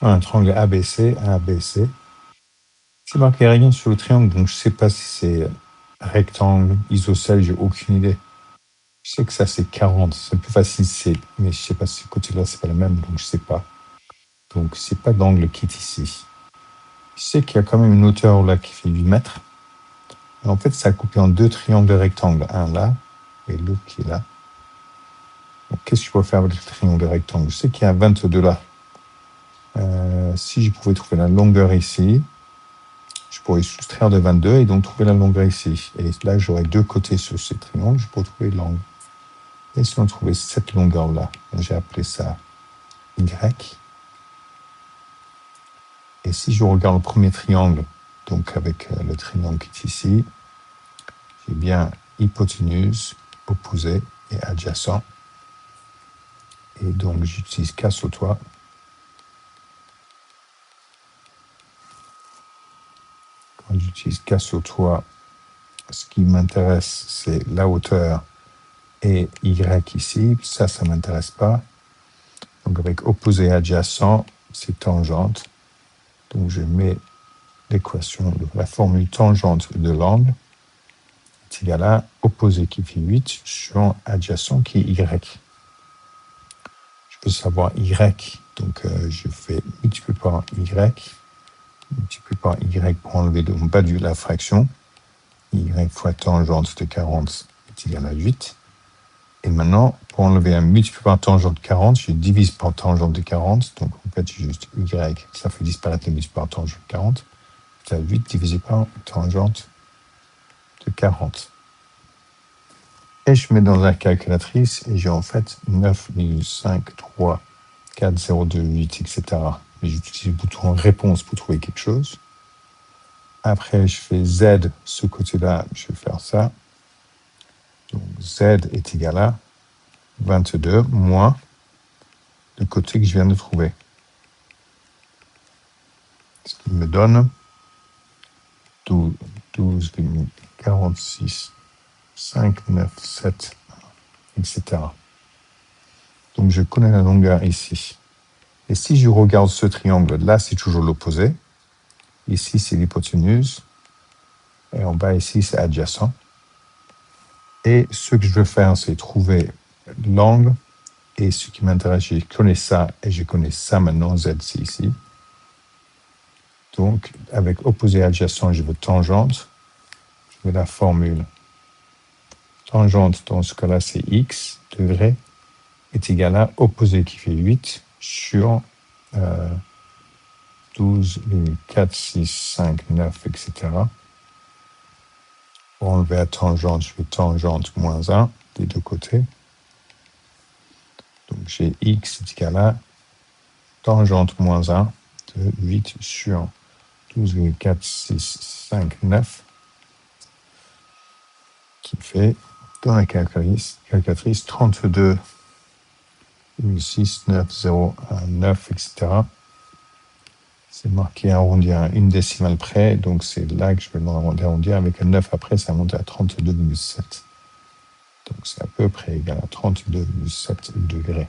un triangle ABC, ABC. C'est marqué rien sur le triangle, donc je ne sais pas si c'est rectangle, isocèle, j'ai aucune idée. Je sais que ça c'est 40, c'est plus facile, mais je ne sais pas si ce côté-là c'est pas le même, donc je ne sais pas. Donc c'est pas d'angle qui est ici. Je sais qu'il y a quand même une hauteur là qui fait 8 mètres. Et en fait, ça a coupé en deux triangles rectangles, un là et l'autre qui est là. Donc qu'est-ce que je peux faire avec le triangle rectangle? Je sais qu'il y a 22 là. Si je pouvais trouver la longueur ici, je pourrais soustraire de 22 et donc trouver la longueur ici. Et là, j'aurais deux côtés sur ce triangle, je pourrais trouver l'angle. Et si on trouvait cette longueur-là, j'ai appelé ça Y. Et si je regarde le premier triangle, donc avec le triangle qui est ici, j'ai bien hypoténuse, opposé et adjacent. Et donc, j'utilise casse au toit. Quand j'utilise casse au toit, ce qui m'intéresse, c'est la hauteur et Y ici. Ça ne m'intéresse pas. Donc, avec opposé et adjacent, c'est tangente. Donc, je mets l'équation, la formule tangente de l'angle est égale à opposé qui fait 8 sur adjacent qui est Y. Je veux savoir Y, donc je fais multiplié par Y, multiplié par Y pour enlever le bas de la fraction. Y fois tangente de 40 est égal à 8. Et maintenant, pour enlever un multiplié par tangente de 40, je divise par tangente de 40. Donc en fait, j'ai juste Y, ça fait disparaître le multiplié par tangente de 40. C'est 8 divisé par tangente de 40. Et je mets dans la calculatrice et j'ai en fait 9,534,028, etc. Mais j'utilise le bouton réponse pour trouver quelque chose. Après, je fais Z, ce côté-là, je vais faire ça. Donc Z est égal à 22 moins le côté que je viens de trouver. Ce qui me donne 12,46, 597, etc. Donc je connais la longueur ici. Et si je regarde ce triangle, là c'est toujours l'opposé. Ici c'est l'hypoténuse. Et en bas ici c'est adjacent. Et ce que je veux faire, c'est trouver l'angle. Et ce qui m'intéresse, je connais ça et je connais ça maintenant, Z c'est ici. Donc avec opposé et adjacent, je veux tangente. Je veux la formule. Tangente, dans ce cas-là, c'est x, degré, est égal à opposé qui fait 8 sur 12, 4, 6, 5, 9, etc. Pour enlever la tangente, je fais tangente moins 1 des deux côtés. Donc j'ai x est égal à tangente moins 1 de 8 sur 12,4, 6, 5, 9, qui fait dans la calculatrice 32, 6, 9, 0, 1, 9, etc. C'est marqué arrondi à une décimale près, donc c'est là que je vais arrondir. Avec un 9 après, ça monte à 32,7. Donc c'est à peu près égal à 32,7 degrés.